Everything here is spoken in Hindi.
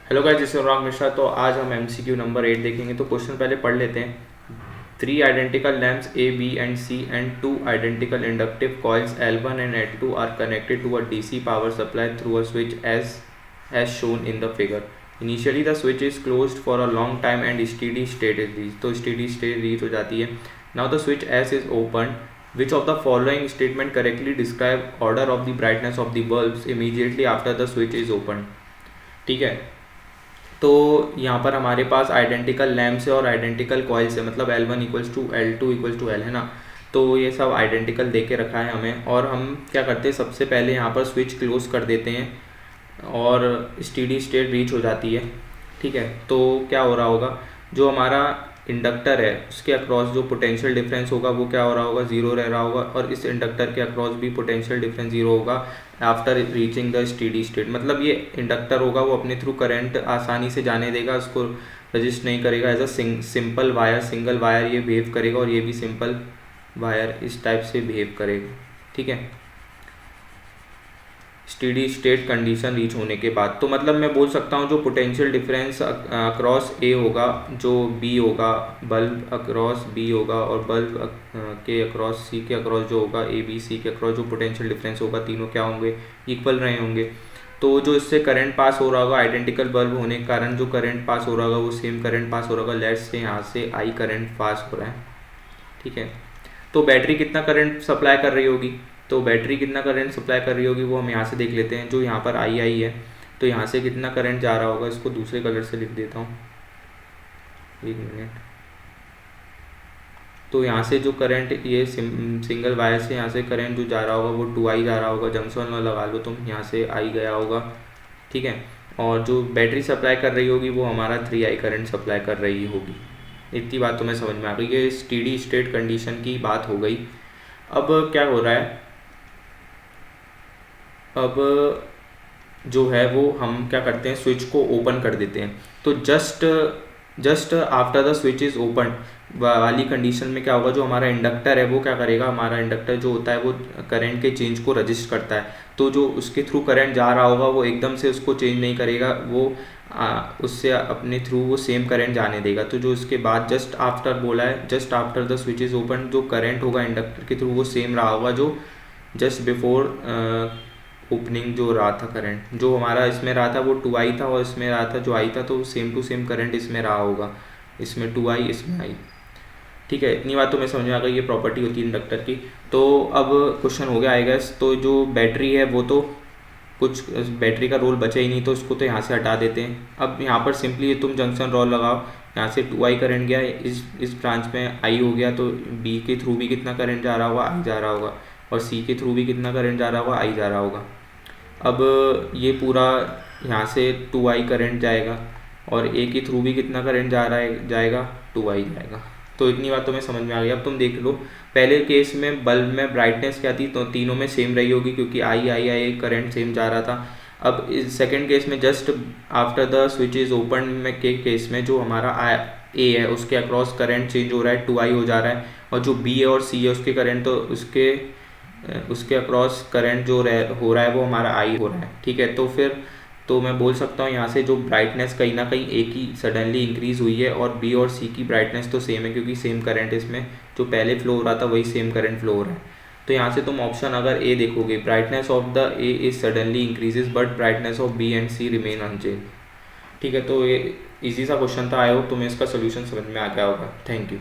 हेलो गाइस, दिस इज अनुराग मिश्रा। तो आज हम एमसीक्यू नंबर 8 देखेंगे। तो क्वेश्चन पहले पढ़ लेते हैं। Three identical lamps A B and C and two identical inductive coils L1 and L2 are connected to a DC power supply through a switch as shown in the figure. Initially the switch is closed for a long time and steady state is reach. तो स्टेडी स्टेट रीच हो जाती है। Now the switch S is open. Which of the following statement correctly describe order of the brightness of the bulbs immediately after the switch is open. ठीक है, तो यहाँ पर हमारे पास आइडेंटिकल लैम्प्स है और आइडेंटिकल कॉइल्स है, मतलब L1 equals to L2 equals to L है ना। तो ये सब आइडेंटिकल दे के रखा है हमें, और हम क्या करते हैं, सबसे पहले यहाँ पर स्विच क्लोज कर देते हैं और स्टेडी स्टेट रीच हो जाती है। ठीक है, तो क्या हो रहा होगा, जो हमारा इंडक्टर है उसके अक्रॉस जो पोटेंशियल डिफरेंस होगा वो क्या हो रहा होगा, ज़ीरो रह रहा होगा, और इस इंडक्टर के अक्रॉस भी पोटेंशियल डिफरेंस ज़ीरो होगा after reaching the steady state. मतलब ये इंडक्टर होगा वो अपने थ्रू करंट आसानी से जाने देगा, उसको रजिस्ट नहीं करेगा। As a simple wire, single wire ये बिहेव करेगा, और ये भी सिंपल वायर इस टाइप से बिहेव करेगा। ठीक है, स्टेडी स्टेट कंडीशन रीच होने के बाद। तो मतलब मैं बोल सकता हूँ जो पोटेंशियल डिफरेंस अक्रॉस ए होगा, जो बी होगा, बल्ब अक्रॉस बी होगा, और बल्ब के अक्रॉस सी के अक्रॉस जो होगा, ए बी सी के अक्रॉस जो पोटेंशियल डिफरेंस होगा, तीनों क्या होंगे, इक्वल रहे होंगे। तो जो इससे करंट पास हो रहा होगा, आइडेंटिकल बल्ब होने के कारण जो करंट पास हो रहा होगा वो सेम करंट पास हो रहा होगा। लेट्स से यहाँ से आई करंट पास हो रहा है। ठीक है, तो बैटरी कितना करंट सप्लाई कर रही होगी, तो बैटरी कितना करंट सप्लाई कर रही होगी वो हम यहाँ से देख लेते हैं। जो यहाँ पर आई है, तो यहाँ से कितना करंट जा रहा होगा, इसको दूसरे कलर से लिख देता हूँ, एक मिनट। तो यहाँ से जो करंट ये सिंगल वायर से यहाँ से करंट जो जा रहा होगा वो 2i जा रहा होगा। जंक्शन में लगा लो तुम, यहाँ से i गया होगा। ठीक है, और जो बैटरी सप्लाई कर रही होगी वो हमारा 3i करंट सप्लाई कर रही होगी। इतनी बात तो मैं समझ में आ गई। ये स्टेडी स्टेट कंडीशन की बात हो गई। अब क्या हो रहा है, अब जो है वो हम क्या करते हैं, स्विच को ओपन कर देते हैं। तो just after the switch is open वाली कंडीशन में क्या होगा, जो हमारा इंडक्टर है वो क्या करेगा, हमारा इंडक्टर जो होता है वो करंट के चेंज को रजिस्ट करता है। तो जो उसके थ्रू करंट जा रहा होगा वो एकदम से उसको चेंज नहीं करेगा, वो उससे अपने थ्रू वो सेम करंट जाने देगा। तो जो उसके बाद जस्ट आफ्टर बोला है, just after the switch is open, जो करंट होगा इंडक्टर के थ्रू वो सेम रहा होगा जो जस्ट बिफोर ओपनिंग जो रहा था करंट। जो हमारा इसमें रहा था वो 2i था, और इसमें रहा था जो i था, तो सेम टू सेम करंट इसमें रहा होगा, इसमें 2i इसमें i। ठीक है, इतनी बात तो मैं समझ में आ गई, ये प्रॉपर्टी होती है इंडक्टर की। तो अब क्वेश्चन हो गया आई गेस। तो जो बैटरी है वो तो कुछ बैटरी का रोल बचा ही नहीं, तो इसको तो यहाँ से हटा देते हैं। अब यहाँ पर सिंपली तुम जंक्शन रोल लगाओ, यहाँ से 2i करंट गया, इस ब्रांच में i हो गया, तो b के थ्रू भी कितना करंट जा रहा होगा, i जा रहा होगा, और c के थ्रू भी कितना करंट जा रहा होगा, i जा रहा होगा। अब ये पूरा यहाँ से 2i करंट जाएगा, और a के थ्रू भी कितना करंट जा रहा है, जाएगा 2i जाएगा। तो इतनी बात तो मैं समझ में आ गई। अब तुम देख लो, पहले केस में बल्ब में ब्राइटनेस क्या थी, तो तीनों में सेम रही होगी क्योंकि आई करंट सेम जा रहा था। अब इस सेकेंड केस में just after the switch is open में के केस में जो हमारा ए है उसके अक्रॉस करंट चेंज हो रहा है, 2i हो जा रहा है, और जो बी है और सी है उसके करंट, तो उसके अक्रॉस करंट जो हो रहा है वो हमारा आई हो रहा है। ठीक है, तो फिर तो मैं बोल सकता हूँ यहाँ से जो ब्राइटनेस कहीं ना कहीं ए की सडनली इंक्रीज़ हुई है, और बी और सी की ब्राइटनेस तो सेम है क्योंकि सेम करंट इसमें जो पहले फ्लो हो रहा था वही सेम करंट फ्लो हो रहा है। तो यहाँ से तुम ऑप्शन अगर ए देखोगे, brightness of the A is suddenly increases but brightness of B and C remain unchanged. ठीक है, तो ये इजी सा क्वेश्चन था। आई होप तुम्हें इसका सोल्यूशन समझ में आ गया होगा। Thank you.